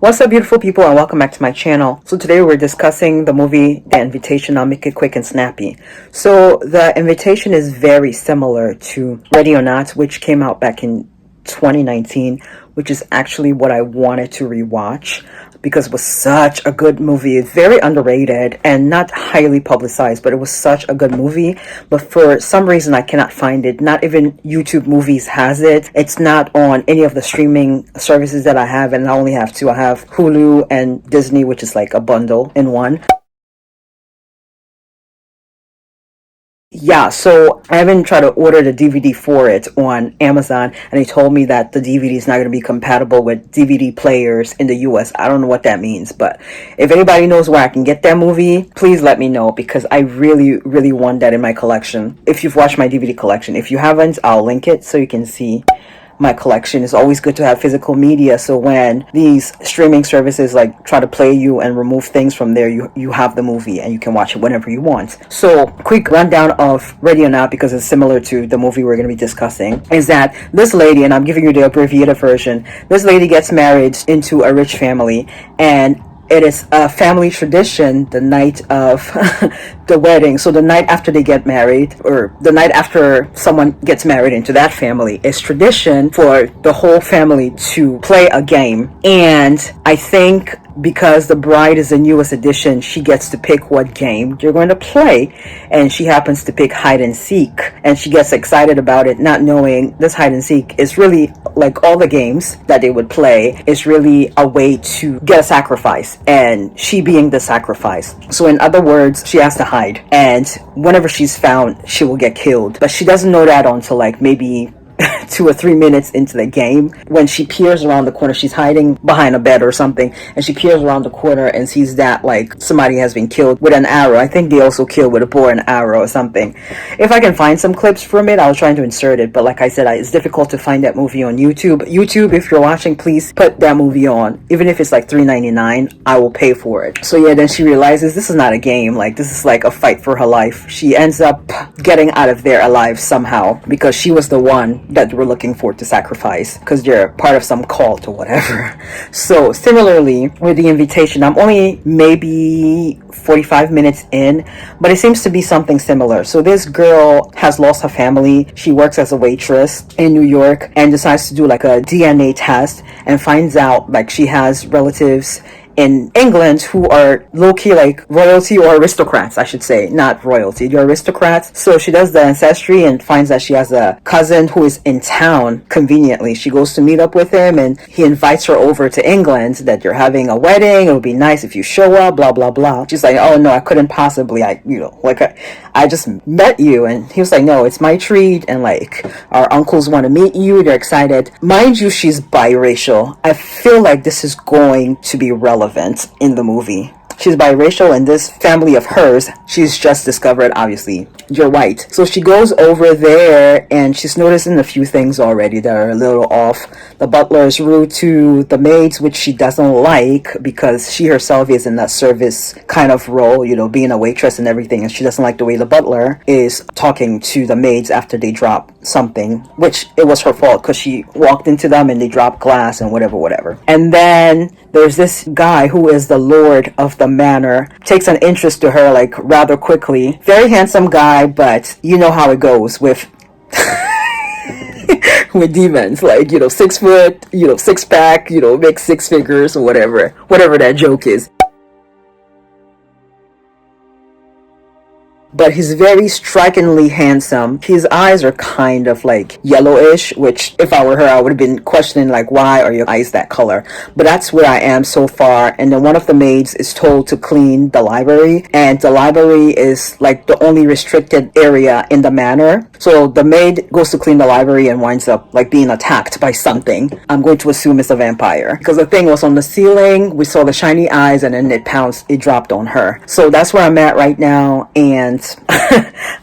What's up, beautiful people, and welcome back to my channel. So today we're discussing the movie The Invitation. I'll make it quick and snappy. So The Invitation is very similar to Ready or Not, which came out back in 2019, which is actually what I wanted to rewatch because it was such a good movie. It's very underrated and not highly publicized, but it was such a good movie. But for some reason, I cannot find it. Not even YouTube Movies has it. It's not on any of the streaming services that I have, and I only have two. I have Hulu and Disney, which is like a bundle in one. Yeah, so I haven't tried to order the DVD for it on Amazon, and they told me that the DVD is not going to be compatible with DVD players in the US. I don't know what that means, but if anybody knows where I can get that movie, please let me know because I really, really want that in my collection. If you've watched my DVD collection, if you haven't, I'll link it so you can see my collection. Is always good to have physical media, so when these streaming services like try to play you and remove things from there, you have the movie and you can watch it whenever you want. So quick rundown of Ready or Not, because it's similar to the movie we're going to be discussing, is that this lady, and I'm giving you the abbreviated version, this lady gets married into a rich family, and it is a family tradition the night of the wedding. So the night after they get married, or the night after someone gets married into that family, it's tradition for the whole family to play a game. And I think because the bride is the newest addition, she gets to pick what game you're going to play, and she happens to pick hide and seek, and she gets excited about it, not knowing this hide and seek is really, like all the games that they would play, is really a way to get a sacrifice, and she being the sacrifice. So in other words, she has to hide, and whenever she's found, she will get killed. But she doesn't know that until like maybe 2 or 3 minutes into the game, when she peers around the corner. She's hiding behind a bed or something, and she peers around the corner and sees that like somebody has been killed with an arrow. I think they also killed with a bow and arrow or something. If I can find some clips from it, I was trying to insert it, but like I said, it's difficult to find that movie on YouTube. If you're watching, please put that movie on. Even if it's like $3.99, I will pay for it. So yeah, then she realizes this is not a game, like this is like a fight for her life. She ends up getting out of there alive somehow, because she was the one that we're looking for to sacrifice, because you're part of some cult or whatever. So similarly with The Invitation, I'm only maybe 45 minutes in, but it seems to be something similar. So this girl has lost her family. She works as a waitress in New York and decides to do like a DNA test, and finds out like she has relatives in England who are low-key like royalty, or aristocrats, I should say, not royalty, they're aristocrats. So she does the ancestry and finds that she has a cousin who is in town conveniently. She goes to meet up with him, and he invites her over to England, that you're having a wedding, it would be nice if you show up, blah blah blah. She's like, oh no, I couldn't possibly, I just met you. And he was like, no, it's my treat, and like our uncles want to meet you, they're excited. Mind you, she's biracial. I feel like this is going to be relevant in the movie. She's biracial, and this family of hers, she's just discovered, obviously, you're white. So she goes over there, and she's noticing a few things already that are a little off. The butler is rude to the maids, which she doesn't like, because she herself is in that service kind of role, you know, being a waitress and everything, and she doesn't like the way the butler is talking to the maids after they drop something, which it was her fault, because she walked into them and they dropped glass and whatever. And then there's this guy who is the lord of the manor, takes an interest to her like rather quickly. Very handsome guy, but you know how it goes with with demons, like, you know, 6 foot, you know, 6-pack, you know, make 6 figures or whatever that joke is. But he's very strikingly handsome. His eyes are kind of like yellowish, which if I were her, I would have been questioning like, why are your eyes that color? But that's where I am so far. And then one of the maids is told to clean the library, and the library is like the only restricted area in the manor. So the maid goes to clean the library and winds up like being attacked by something. I'm going to assume it's a vampire, because the thing was on the ceiling. We saw the shiny eyes, and then it dropped on her. So that's where I'm at right now, and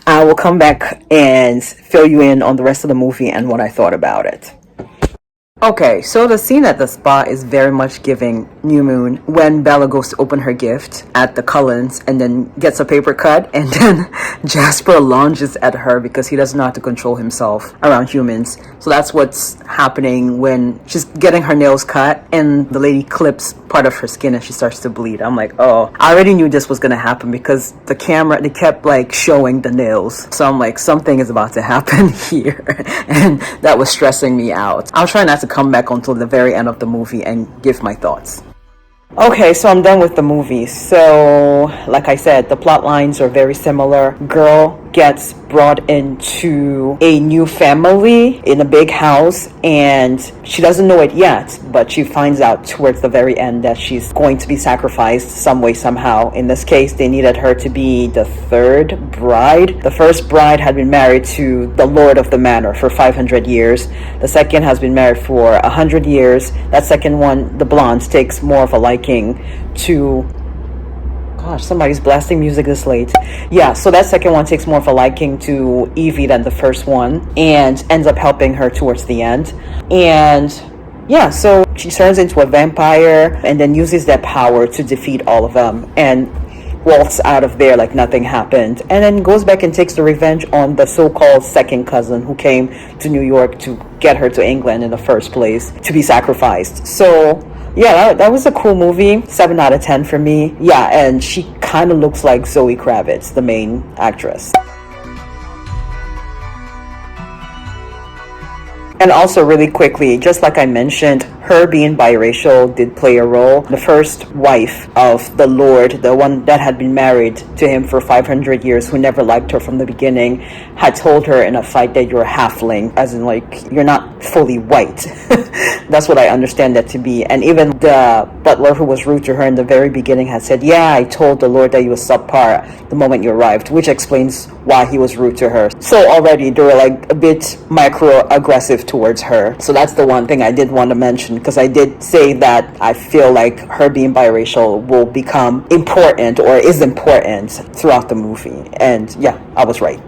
I will come back and fill you in on the rest of the movie and what I thought about it. Okay, so the scene at the spa is very much giving New Moon, when Bella goes to open her gift at the Cullens and then gets a paper cut, and then Jasper lunges at her because he doesn't know how to control himself around humans. So that's what's happening when she's getting her nails cut, and the lady clips part of her skin and she starts to bleed. I'm like, oh, I already knew this was gonna happen because the camera, they kept like showing the nails. So I'm like, something is about to happen here. And that was stressing me out. I'll try not to come back until the very end of the movie and give my thoughts. Okay, so I'm done with the movie. So, like I said, the plot lines are very similar. Girl gets brought into a new family in a big house, and she doesn't know it yet, but she finds out towards the very end that she's going to be sacrificed some way, somehow. In this case, they needed her to be the third bride. The first bride had been married to the Lord of the Manor for 500 years. The second has been married for 100 years. That second one, the blonde, takes more of a liking to... Gosh, somebody's blasting music this late. Yeah, so that second one takes more of a liking to Evie than the first one and ends up helping her towards the end. And yeah, so she turns into a vampire and then uses that power to defeat all of them and walks out of there like nothing happened, and then goes back and takes the revenge on the so-called second cousin who came to New York to get her to England in the first place to be sacrificed. So yeah, that was a cool movie. 7 out of 10 for me. Yeah, and she kind of looks like Zoe Kravitz, the main actress. And also, really quickly, just like I mentioned, her being biracial did play a role. The first wife of the Lord, the one that had been married to him for 500 years, who never liked her from the beginning, had told her in a fight that you're a halfling, as in like, you're not fully white. That's what I understand that to be. And even the butler who was rude to her in the very beginning had said, yeah, I told the Lord that you were subpar the moment you arrived, which explains why he was rude to her. So already they were like a bit microaggressive towards her. So that's the one thing I did want to mention, because I did say that I feel like her being biracial will become important or is important throughout the movie. And yeah, I was right.